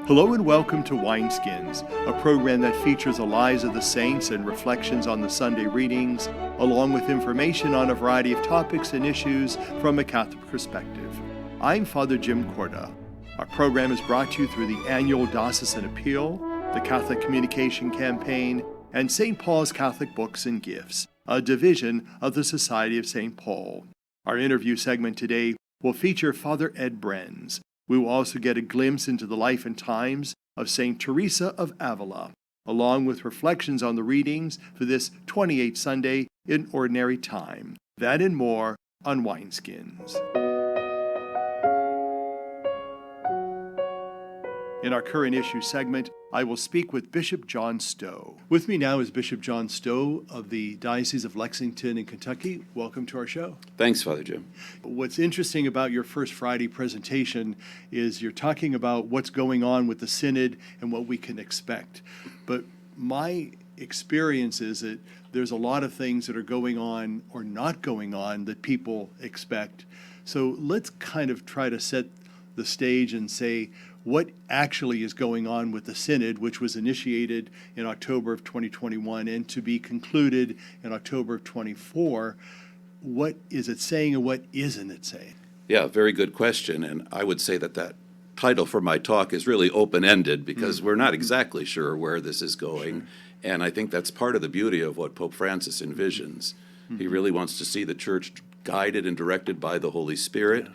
Hello and welcome to Wineskins, a program that features the lives of the saints and reflections on the Sunday readings, along with information on a variety of topics and issues from a Catholic perspective. I'm Father Jim Korda. Our program is brought to you through the annual Diocesan Appeal, the Catholic Communication Campaign, and St. Paul's Catholic Books and Gifts, a division of the Society of St. Paul. Our interview segment today will feature Father Ed Brienz. We will also get a glimpse into the life and times of St. Teresa of Avila, along with reflections on the readings for this 28th Sunday in Ordinary Time. That and more on Wineskins. In our current issue segment, I will speak with Bishop John Stowe. With me now is Bishop John Stowe of the Diocese of Lexington in Kentucky. Welcome to our show. Thanks, Father Jim. What's interesting about your First Friday presentation is you're talking about what's going on with the Synod and what we can expect. But my experience is that there's a lot of things that are going on or not going on that people expect. So let's kind of try to set the stage and say what actually is going on with the Synod, which was initiated in October of 2021 and to be concluded in October of 24. What is it saying and what isn't it saying? Yeah, very good question. And I would say that title for my talk is really open-ended because we're not exactly sure where this is going. Sure. And I think that's part of the beauty of what Pope Francis envisions. He really wants to see the Church guided and directed by the Holy Spirit. Yeah.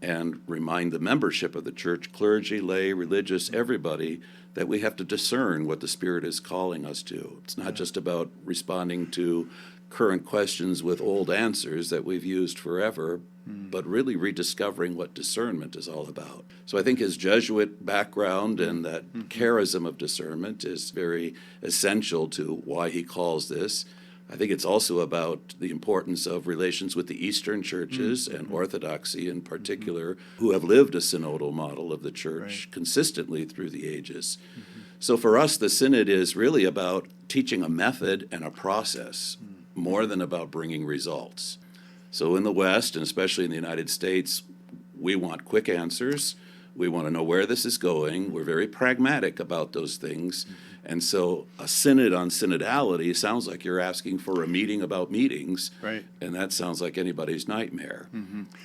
And remind the membership of the church, clergy, lay, religious, everybody, that we have to discern what the Spirit is calling us to. It's not just about responding to current questions with old answers that we've used forever, but really rediscovering what discernment is all about. So I think his Jesuit background and that charism of discernment is very essential to why he calls this. I think it's also about the importance of relations with the Eastern churches and Orthodoxy in particular, who have lived a synodal model of the church consistently through the ages. So for us, the Synod is really about teaching a method and a process, more than about bringing results. So in the West, and especially in the United States, we want quick answers. We want to know where this is going. We're very pragmatic about those things. And so a synod on synodality sounds like you're asking for a meeting about meetings, and that sounds like anybody's nightmare.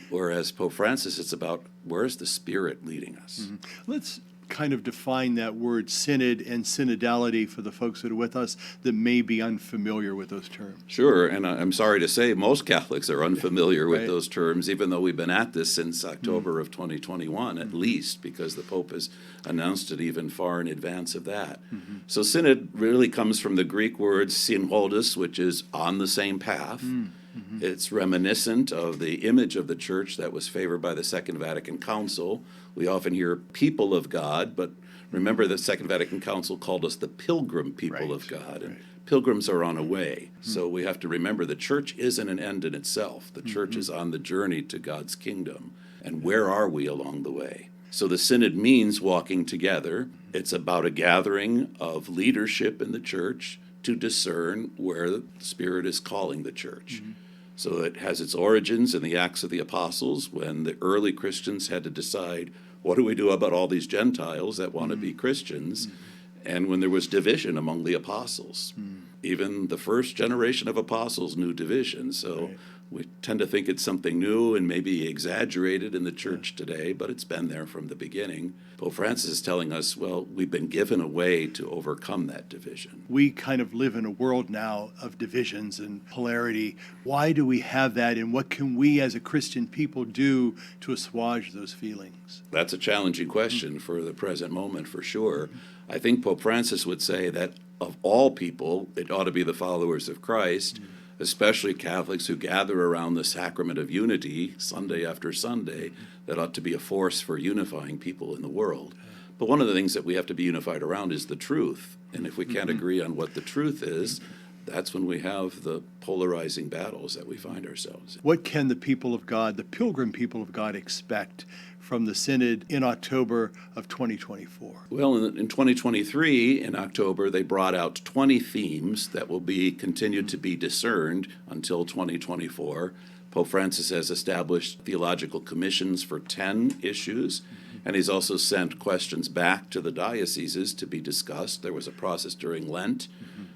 Whereas Pope Francis, it's about where's the Spirit leading us. Let's kind of define that word synod and synodality for the folks that are with us that may be unfamiliar with those terms. Sure, and I'm sorry to say most Catholics are unfamiliar with those terms, even though we've been at this since October of 2021 at least, because the Pope has announced it even far in advance of that. So synod really comes from the Greek word synodus, which is on the same path. It's reminiscent of the image of the church that was favored by the Second Vatican Council. We often hear people of God, but remember the Second Vatican Council called us the pilgrim people of God. And pilgrims are on a way. So we have to remember the church isn't an end in itself. The church is on the journey to God's kingdom. And where are we along the way? So the Synod means walking together. It's about a gathering of leadership in the church to discern where the Spirit is calling the church. So it has its origins in the Acts of the Apostles, when the early Christians had to decide, what do we do about all these Gentiles that want to be Christians? And when there was division among the apostles. Even the first generation of apostles knew division. So we tend to think it's something new and maybe exaggerated in the church today, but it's been there from the beginning. Pope Francis is telling us, well, we've been given a way to overcome that division. We kind of live in a world now of divisions and polarity. Why do we have that, and what can we as a Christian people do to assuage those feelings? That's a challenging question for the present moment, for sure. I think Pope Francis would say that of all people, it ought to be the followers of Christ, especially Catholics who gather around the sacrament of unity Sunday after Sunday, that ought to be a force for unifying people in the world. But one of the things that we have to be unified around is the truth. And if we can't agree on what the truth is, that's when we have the polarizing battles that we find ourselves in. What can the people of God, the pilgrim people of God, expect from the Synod in October of 2024? Well, in 2023, in October, they brought out 20 themes that will be continued to be discerned until 2024. Pope Francis has established theological commissions for 10 issues, and he's also sent questions back to the dioceses to be discussed. There was a process during Lent.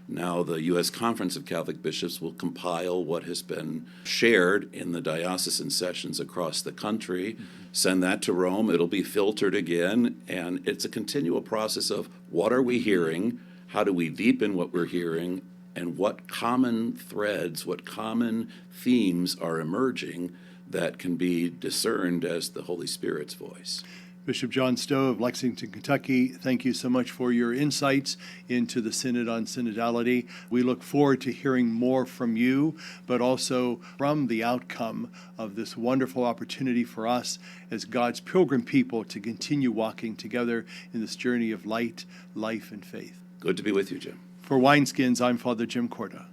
Now the U.S. Conference of Catholic Bishops will compile what has been shared in the diocesan sessions across the country, send that to Rome. It'll be filtered again, and it's a continual process of what are we hearing, how do we deepen what we're hearing, and what common threads, what common themes are emerging that can be discerned as the Holy Spirit's voice. Bishop John Stowe of Lexington, Kentucky, thank you so much for your insights into the Synod on Synodality. We look forward to hearing more from you, but also from the outcome of this wonderful opportunity for us as God's pilgrim people to continue walking together in this journey of light, life, and faith. Good to be with you, Jim. For Wineskins, I'm Father Jim Korda.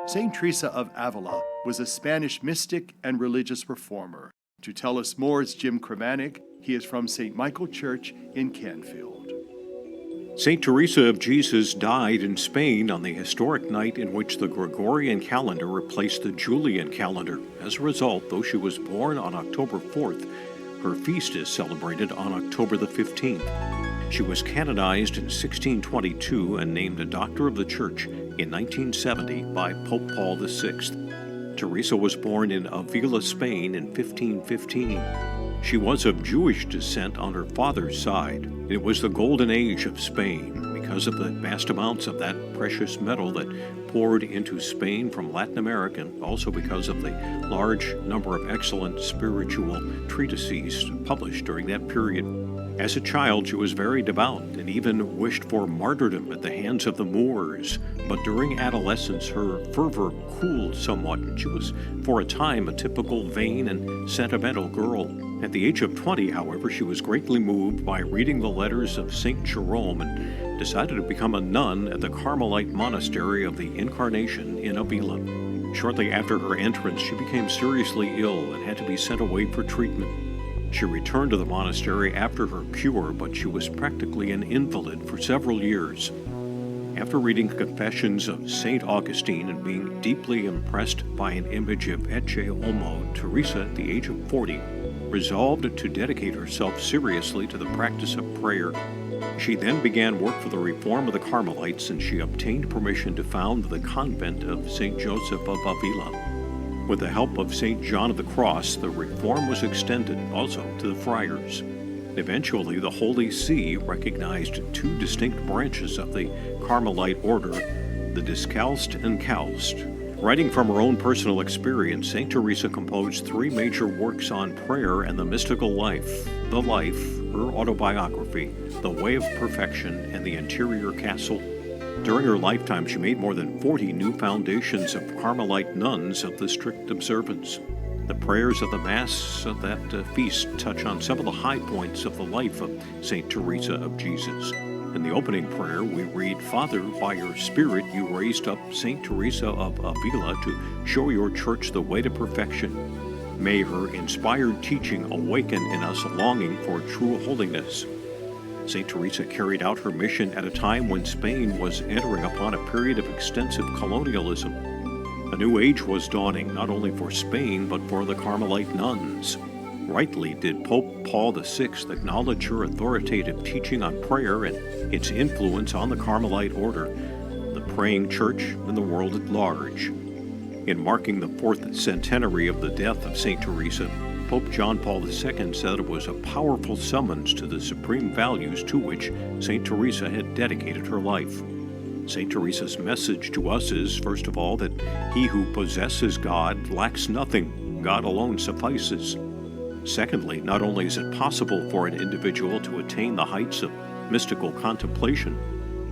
Saint Teresa of Avila was a Spanish mystic and religious reformer. To tell us more is Jim Krivanek. He is from St. Michael Church in Canfield. St. Teresa of Jesus died in Spain on the historic night in which the Gregorian calendar replaced the Julian calendar. As a result, though she was born on October 4th, her feast is celebrated on October the 15th. She was canonized in 1622 and named a Doctor of the Church in 1970 by Pope Paul VI. Teresa was born in Avila, Spain in 1515. She was of Jewish descent on her father's side. It was the golden age of Spain because of the vast amounts of that precious metal that poured into Spain from Latin America, and also because of the large number of excellent spiritual treatises published during that period. As a child, she was very devout and even wished for martyrdom at the hands of the Moors. But during adolescence, her fervor cooled somewhat, and she was, for a time, a typical vain and sentimental girl. At the age of 20, however, she was greatly moved by reading the letters of St. Jerome and decided to become a nun at the Carmelite Monastery of the Incarnation in Avila. Shortly after her entrance, she became seriously ill and had to be sent away for treatment. She returned to the monastery after her cure, but she was practically an invalid for several years. After reading Confessions of St. Augustine and being deeply impressed by an image of Ecce Homo, Teresa, at the age of 40, resolved to dedicate herself seriously to the practice of prayer. She then began work for the reform of the Carmelites, and she obtained permission to found the convent of St. Joseph of Avila. With the help of St. John of the Cross, the reform was extended also to the friars. Eventually, the Holy See recognized two distinct branches of the Carmelite order, the Discalced and Calced. Writing from her own personal experience, St. Teresa composed three major works on prayer and the mystical life: The Life, her autobiography, The Way of Perfection, and The Interior Castle. During her lifetime, she made more than 40 new foundations of Carmelite nuns of the strict observance. The prayers of the Mass of that feast touch on some of the high points of the life of St. Teresa of Jesus. In the opening prayer, we read, "Father, by your Spirit you raised up St. Teresa of Avila to show your church the way to perfection. May her inspired teaching awaken in us a longing for true holiness." St. Teresa carried out her mission at a time when Spain was entering upon a period of extensive colonialism. A new age was dawning, not only for Spain, but for the Carmelite nuns. Rightly did Pope Paul VI acknowledge her authoritative teaching on prayer and its influence on the Carmelite order, the praying church, and the world at large. In marking the 4th centenary of the death of St. Teresa, Pope John Paul II said it was a powerful summons to the supreme values to which St. Teresa had dedicated her life. St. Teresa's message to us is, first of all, that he who possesses God lacks nothing. God alone suffices. Secondly, not only is it possible for an individual to attain the heights of mystical contemplation,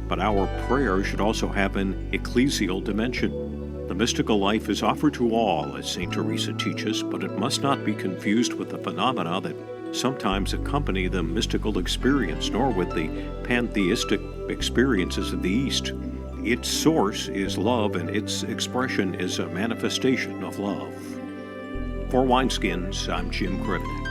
but our prayer should also have an ecclesial dimension. The mystical life is offered to all, as St. Teresa teaches, but it must not be confused with the phenomena that sometimes accompany the mystical experience, nor with the pantheistic experiences of the East. Its source is love, and its expression is a manifestation of love. For Wineskins, I'm Jim Krivanek.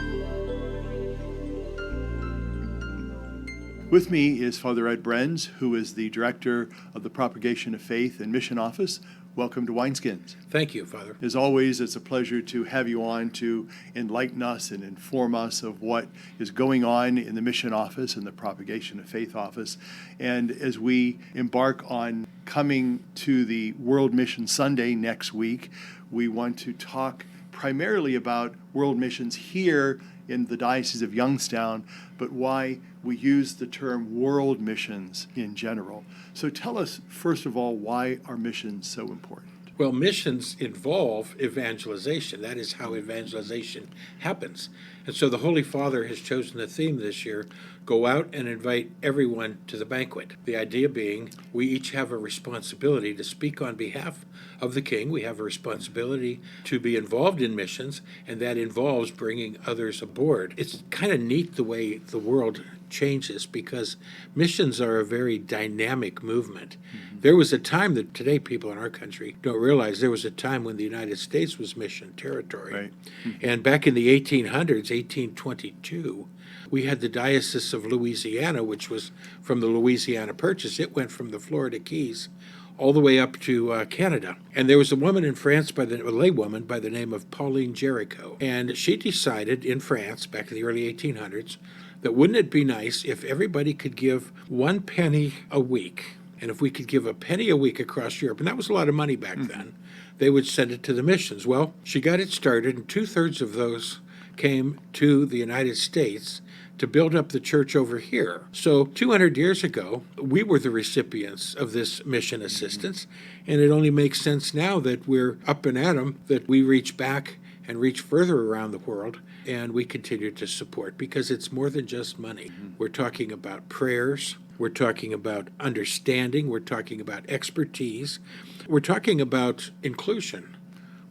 With me is Father Ed Brienz, who is the Director of the Propagation of Faith and Mission Office welcome to Wineskins. Thank you, Father. As always, it's a pleasure to have you on to enlighten us and inform us of what is going on in the Mission Office and the Propagation of Faith Office. And as we embark on coming to the World Mission Sunday next week, we want to talk primarily about world missions here in the Diocese of Youngstown, but why we use the term world missions in general. So tell us, first of all, why are missions so important? Well, missions involve evangelization. That is how evangelization happens. And so the Holy Father has chosen the theme this year, go out and invite everyone to the banquet. The idea being we each have a responsibility to speak on behalf of the King. We have a responsibility to be involved in missions, and that involves bringing others aboard. It's kind of neat the way the world changes because missions are a very dynamic movement. There was a time that today people in our country don't realize there was a time when the United States was mission territory. Right. And back in the 1800s, 1822, we had the Diocese of Louisiana, which was from the Louisiana Purchase. It went from the Florida Keys all the way up to Canada. And there was a woman in France, a laywoman by the name of Pauline Jericho. And she decided in France, back in the early 1800s, that wouldn't it be nice if everybody could give 1 penny a week, and if we could give a penny a week across Europe, and that was a lot of money back then, they would send it to the missions. Well, she got it started, and 2/3 of those came to the United States to build up the church over here. So 200 years ago, we were the recipients of this mission assistance, and it only makes sense now that we're up and at 'em, that we reach back and reach further around the world, and we continue to support, because it's more than just money. We're talking about prayers, we're talking about understanding, we're talking about expertise, we're talking about inclusion.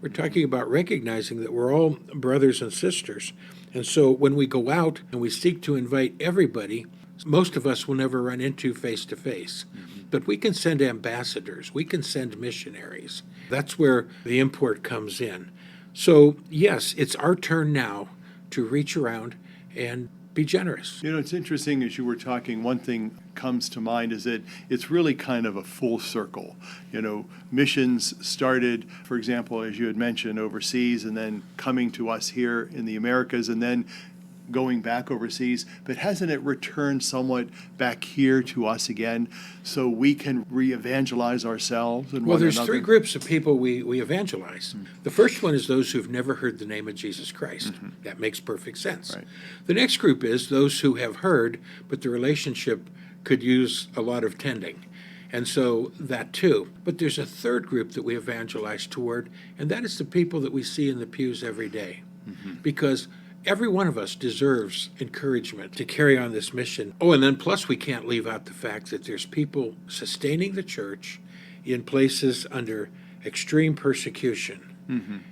We're talking about recognizing that we're all brothers and sisters. And so when we go out and we seek to invite everybody, most of us will never run into face to face. But we can send ambassadors, we can send missionaries. That's where the import comes in. So yes, it's our turn now to reach around and be generous. You know, it's interesting as you were talking, one thing comes to mind is that it's really kind of a full circle. You know, missions started, for example, as you had mentioned, overseas, and then coming to us here in the Americas, and then going back overseas, but hasn't it returned somewhat back here to us again so we can re-evangelize ourselves and Well, one there's another? 3 groups of people we evangelize. The first one is those who've never heard the name of Jesus Christ. That makes perfect sense. Right. The next group is those who have heard, but the relationship could use a lot of tending. And so that too. But there's a third group that we evangelize toward, and that is the people that we see in the pews every day. Because every one of us deserves encouragement to carry on this mission. Oh, and then plus we can't leave out the fact that there's people sustaining the church in places under extreme persecution.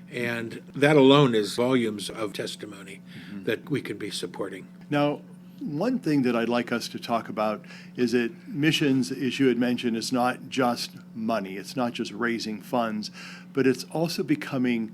And that alone is volumes of testimony that we can be supporting. Now, one thing that I'd like us to talk about is that missions, as you had mentioned, is not just money. It's not just raising funds, but it's also becoming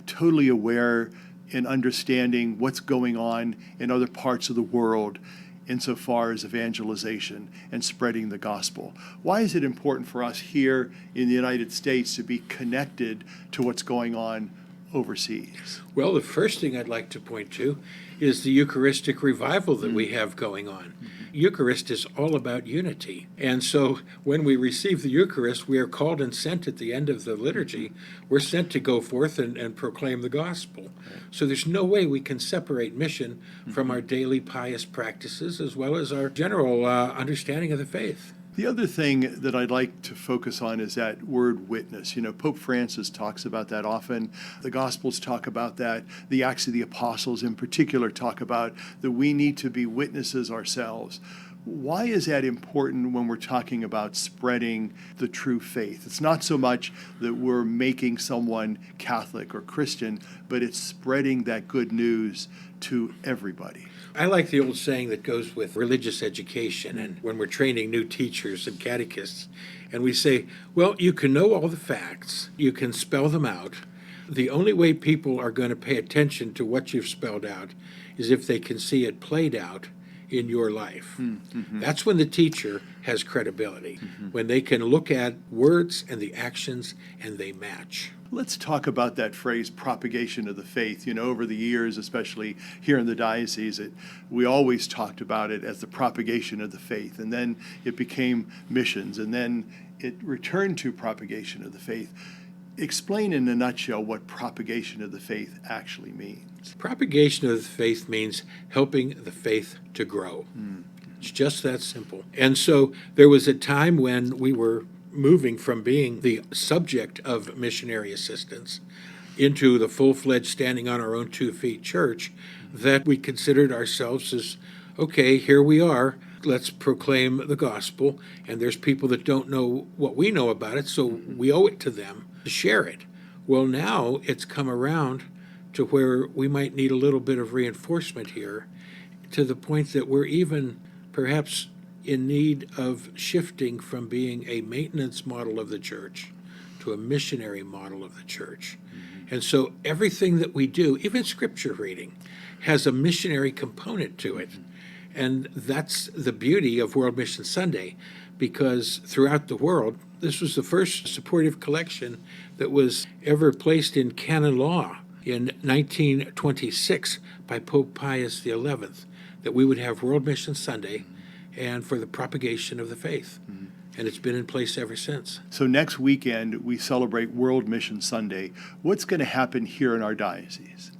totally aware and understanding what's going on in other parts of the world insofar as evangelization and spreading the gospel. Why is it important for us here in the United States to be connected to what's going on overseas? Well, the first thing I'd like to point to is the Eucharistic revival that we have going on. Eucharist is all about unity. And so when we receive the Eucharist, we are called and sent at the end of the liturgy. We're sent to go forth and proclaim the gospel. So there's no way we can separate mission from our daily pious practices as well as our general understanding of the faith. The other thing that I'd like to focus on is that word witness. You know, Pope Francis talks about that often. The Gospels talk about that. The Acts of the Apostles in particular talk about that we need to be witnesses ourselves. Why is that important when we're talking about spreading the true faith? It's not so much that we're making someone Catholic or Christian, but it's spreading that good news to everybody. I like the old saying that goes with religious education and when we're training new teachers and catechists, and we say, well, you can know all the facts, you can spell them out. The only way people are going to pay attention to what you've spelled out is if they can see it played out in your life. That's when the teacher has credibility, when they can look at words and the actions and they match. Let's talk about that phrase, propagation of the faith. Over the years, especially here in the diocese, we always talked about it as the propagation of the faith. And then it became missions, and then it returned to propagation of the faith. Explain in a nutshell what propagation of the faith actually means. Propagation of the faith means helping the faith to grow. It's just that simple. And so there was a time when we were moving from being the subject of missionary assistance into the full-fledged standing on our own 2 feet church, that we considered ourselves as, okay, here we are, let's proclaim the gospel, and there's people that don't know what we know about it, so we owe it to them to share it. Well, now it's come around to where we might need a little bit of reinforcement here, to the point that we're even perhaps in need of shifting from being a maintenance model of the church to a missionary model of the church. And so everything that we do, even scripture reading, has a missionary component to it. And that's the beauty of World Mission Sunday, because throughout the world, this was the first supportive collection that was ever placed in canon law in 1926 by Pope Pius XI, that we would have World Mission Sunday and for the propagation of the faith. And it's been in place ever since. So next weekend, we celebrate World Mission Sunday. What's going to happen here in our diocese?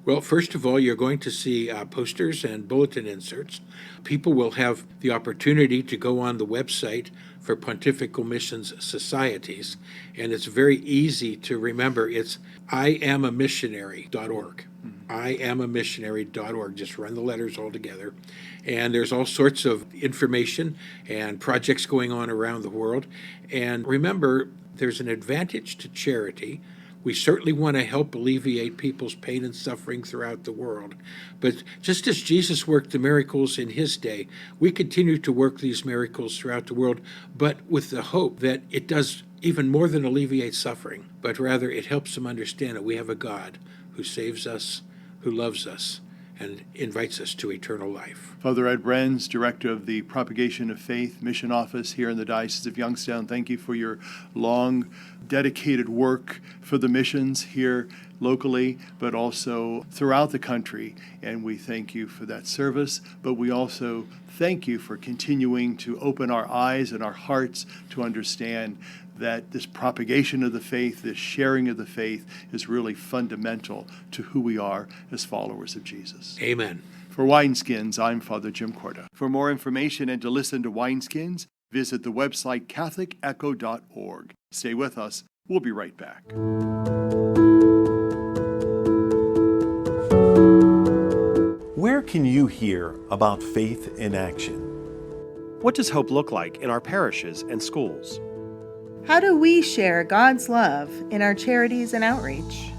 Well, first of all, you're going to see posters and bulletin inserts. People will have the opportunity to go on the website for Pontifical Missions Societies, and it's very easy to remember. It's iamamissionary.org. iamamissionary.org. Just run the letters all together. And there's all sorts of information and projects going on around the world. And remember, there's an advantage to charity. We certainly want to help alleviate people's pain and suffering throughout the world. But just as Jesus worked the miracles in his day, we continue to work these miracles throughout the world, but with the hope that it does even more than alleviate suffering, but rather it helps them understand that we have a God who saves us, who loves us, and invites us to eternal life. Father Ed Brienz, Director of the Propagation of Faith Mission Office here in the Diocese of Youngstown, thank you for your long, dedicated work for the missions here locally, but also throughout the country. And we thank you for that service, but we also thank you for continuing to open our eyes and our hearts to understand that this propagation of the faith, this sharing of the faith, is really fundamental to who we are as followers of Jesus. Amen. For Wineskins, I'm Father Jim Korda. For more information and to listen to Wineskins, visit the website catholicecho.org. Stay with us. We'll be right back. Where can you hear about faith in action? What does hope look like in our parishes and schools? How do we share God's love in our charities and outreach?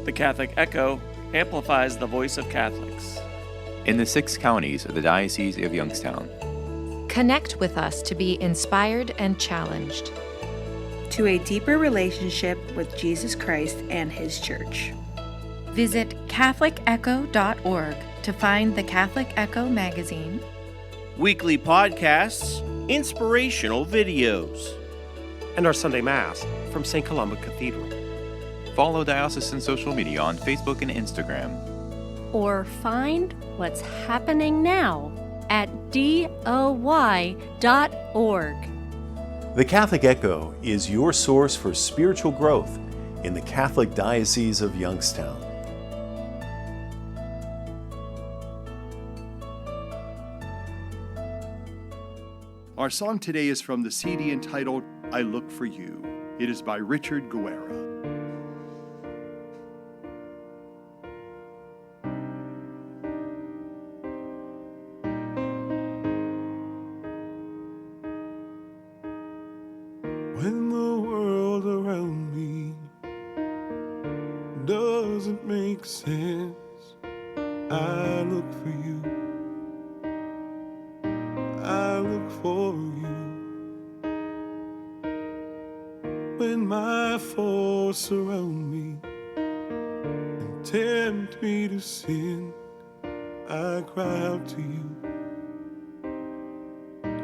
The Catholic Echo amplifies the voice of Catholics. In the 6 counties of the Diocese of Youngstown. Connect with us to be inspired and challenged. To a deeper relationship with Jesus Christ and His Church. Visit CatholicEcho.org to find the Catholic Echo magazine, weekly podcasts, inspirational videos, and our Sunday Mass from St. Columba Cathedral. Follow diocesan social media on Facebook and Instagram. Or find what's happening now at DOY.org. The Catholic Echo is your source for spiritual growth in the Catholic Diocese of Youngstown. Our song today is from the CD entitled I Look for You. It is by Richard Guerra. When the world around me doesn't make sense, I look for you. I look for you. When my foes surround me and tempt me to sin, I cry out to you.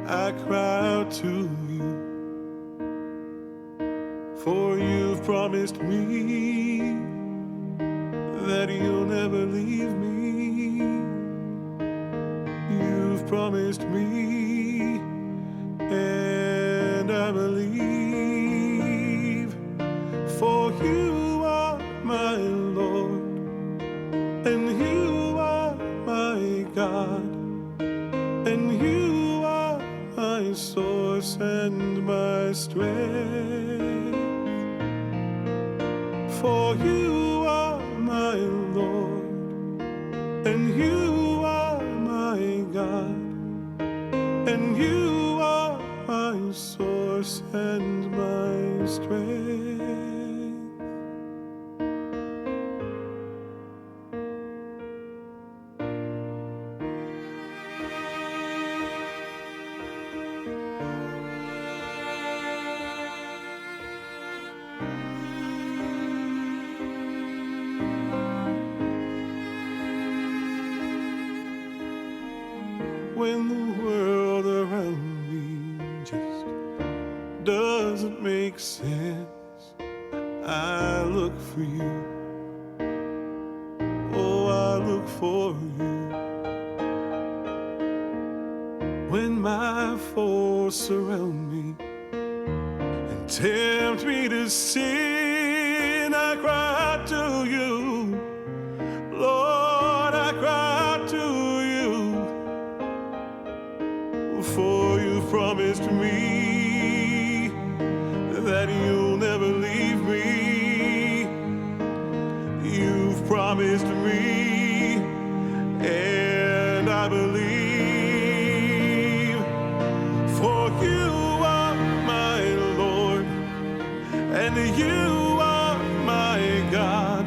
I cry out to you. For you've promised me that you'll never leave me. You've promised me, and I believe. For you are my Lord, and you are my God, and you are my source and my strength. For you are my Lord, and you are my God, and you are my source and my strength. When the world around me just doesn't make sense, I look for you. Oh, I look for you. When my foes surround me and tempt me to sin, I cry out to you. Lord, I cry out to you. For you've promised me that you'll never leave me. You've promised me, and I believe. For you are my Lord, and you are my God,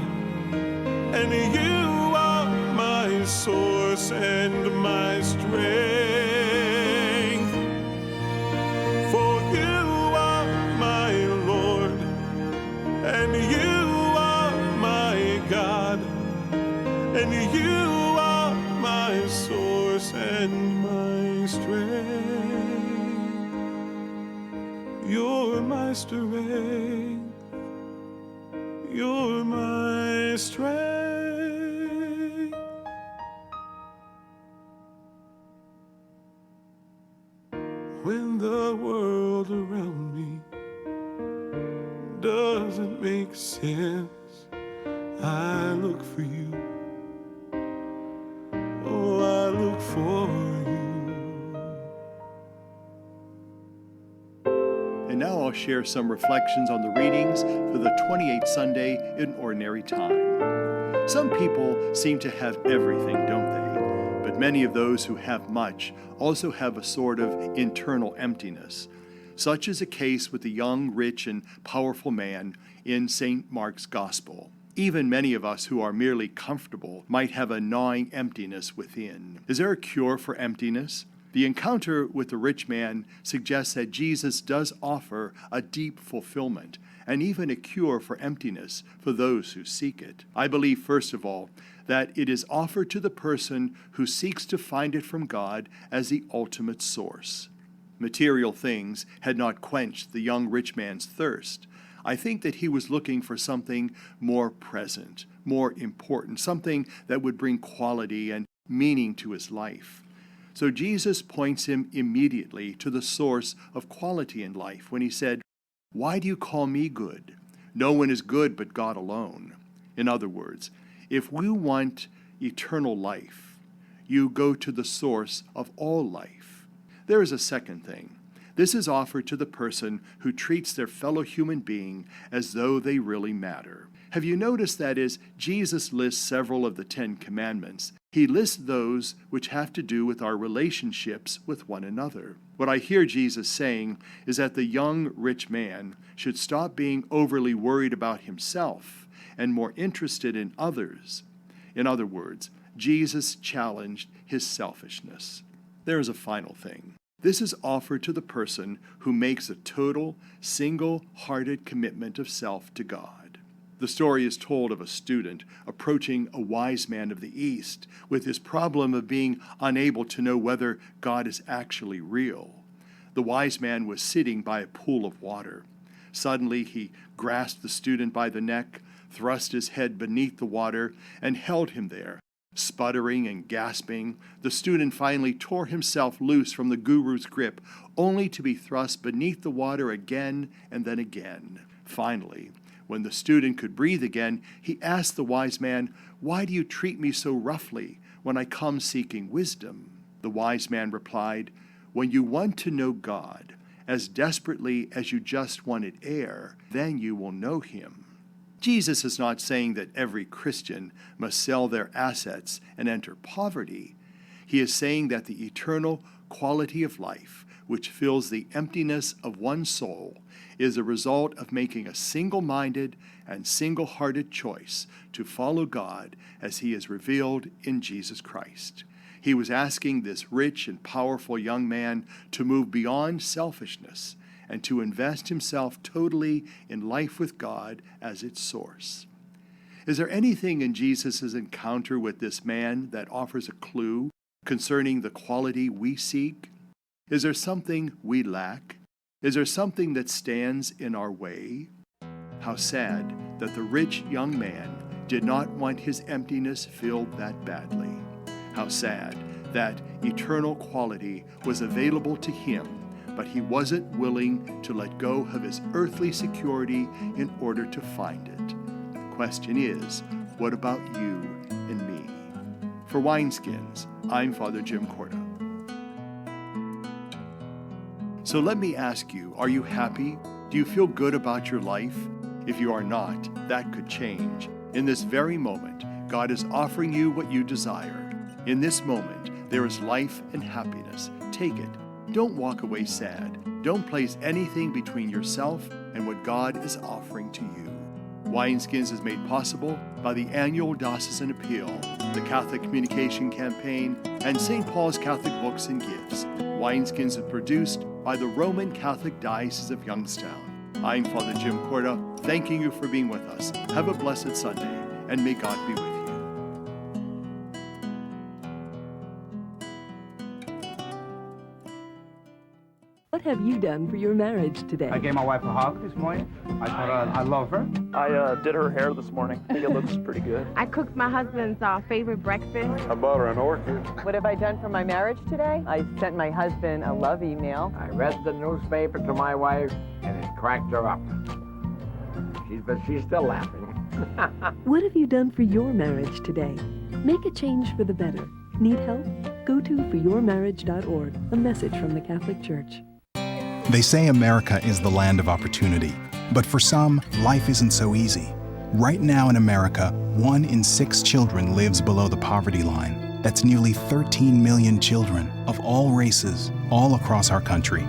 and you are my source and my strength. And you are my source and my strength. You're my strength. You're my strength. When the world around me doesn't make sense, I look for you. Oh, I look for you. And now I'll share some reflections on the readings for the 28th Sunday in Ordinary Time. Some people seem to have everything, don't they? But many of those who have much also have a sort of internal emptiness. Such is the case with the young, rich, and powerful man in St. Mark's Gospel. Even many of us who are merely comfortable might have a gnawing emptiness within. Is there a cure for emptiness? The encounter with the rich man suggests that Jesus does offer a deep fulfillment and even a cure for emptiness for those who seek it. I believe, first of all, that it is offered to the person who seeks to find it from God as the ultimate source. Material things had not quenched the young rich man's thirst. I think that he was looking for something more present, more important, something that would bring quality and meaning to his life. So Jesus points him immediately to the source of quality in life when he said, "Why do you call me good? No one is good but God alone." In other words, if we want eternal life, you go to the source of all life. There is a second thing. This is offered to the person who treats their fellow human being as though they really matter. Have you noticed that as Jesus lists several of the 10 Commandments, he lists those which have to do with our relationships with one another? What I hear Jesus saying is that the young rich man should stop being overly worried about himself and more interested in others. In other words, Jesus challenged his selfishness. There is a final thing. This is offered to the person who makes a total, single-hearted commitment of self to God. The story is told of a student approaching a wise man of the East with his problem of being unable to know whether God is actually real. The wise man was sitting by a pool of water. Suddenly he grasped the student by the neck, thrust his head beneath the water, and held him there. Sputtering and gasping, the student finally tore himself loose from the guru's grip, only to be thrust beneath the water again and then again. Finally, when the student could breathe again, he asked the wise man, "Why do you treat me so roughly when I come seeking wisdom?" The wise man replied, "When you want to know God as desperately as you just wanted air, then you will know him." Jesus is not saying that every Christian must sell their assets and enter poverty. He is saying that the eternal quality of life, which fills the emptiness of one's soul, is a result of making a single-minded and single-hearted choice to follow God as he is revealed in Jesus Christ. He was asking this rich and powerful young man to move beyond selfishness and to invest himself totally in life with God as its source. Is there anything in Jesus' encounter with this man that offers a clue concerning the quality we seek? Is there something we lack? Is there something that stands in our way? How sad that the rich young man did not want his emptiness filled that badly. How sad that eternal quality was available to him, but he wasn't willing to let go of his earthly security in order to find it. The question is, what about you and me? For Wineskins, I'm Father Jim Korda. So let me ask you, are you happy? Do you feel good about your life? If you are not, that could change. In this very moment, God is offering you what you desire. In this moment, there is life and happiness. Take it. Don't walk away sad. Don't place anything between yourself and what God is offering to you. Wineskins is made possible by the annual Diocesan Appeal, the Catholic Communication Campaign, and St. Paul's Catholic Books and Gifts. Wineskins is produced by the Roman Catholic Diocese of Youngstown. I'm Father Jim Korda, thanking you for being with us. Have a blessed Sunday, and may God be with you. What have you done for your marriage today? I gave my wife a hug this morning. I told her I love her. I did her hair this morning. I think it looks pretty good. I cooked my husband's favorite breakfast. I bought her an orchid. What have I done for my marriage today? I sent my husband a love email. I read the newspaper to my wife, and it cracked her up. She's still laughing. What have you done for your marriage today? Make a change for the better. Need help? Go to foryourmarriage.org, a message from the Catholic Church. They say America is the land of opportunity, but for some, life isn't so easy. Right now in America, 1 in 6 children lives below the poverty line. That's nearly 13 million children of all races, all across our country.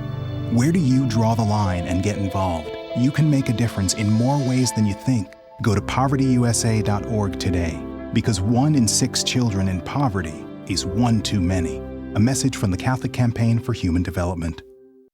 Where do you draw the line and get involved? You can make a difference in more ways than you think. Go to povertyusa.org today, because 1 in 6 children in poverty is one too many. A message from the Catholic Campaign for Human Development.